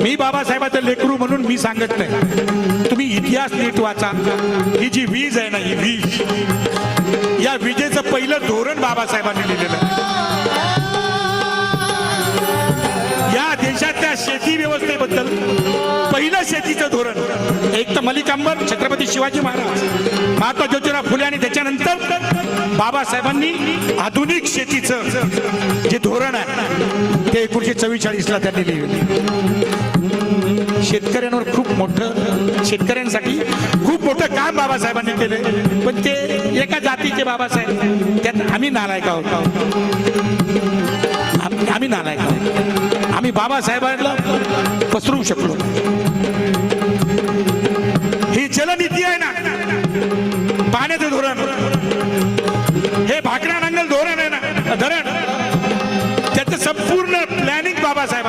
मी बाबासाहेबाचं लेकरू म्हणून मी सांगत नाही, तुम्ही इतिहास नीट वाचा. ही जी वीज आहे ना, ही वीज, या विजेचं पहिलं धोरण बाबासाहेबांनी लिहिलेलं आहे. या देशातल्या शेती व्यवस्थेबद्दल पहिलं शेतीचं धोरण एक तर मलिक अंबर, छत्रपती शिवाजी महाराज, महात्मा ज्योतिराव फुले आणि त्याच्यानंतर बाबासाहेबांनी आधुनिक शेतीचं जे धोरण आहे ते 1944ला त्यांनी लिहिलं. शेतकऱ्यांवर खूप मोठं, शेतकऱ्यांसाठी खूप मोठं काम बाबासाहेबांनी केलं. पण ते एका जातीचे बाबासाहेब, त्यात आम्ही नालायक आहोत. आम्ही नालायक आहोत. आम्ही बाबासाहेबांना पसरवू शकलो. ही जलनीती आहे ना, पाण्याचं धोरण, हे भाकरा नांगल धोरण आहे ना, धरण, त्याचं संपूर्ण प्लॅनिंग बाबासाहेब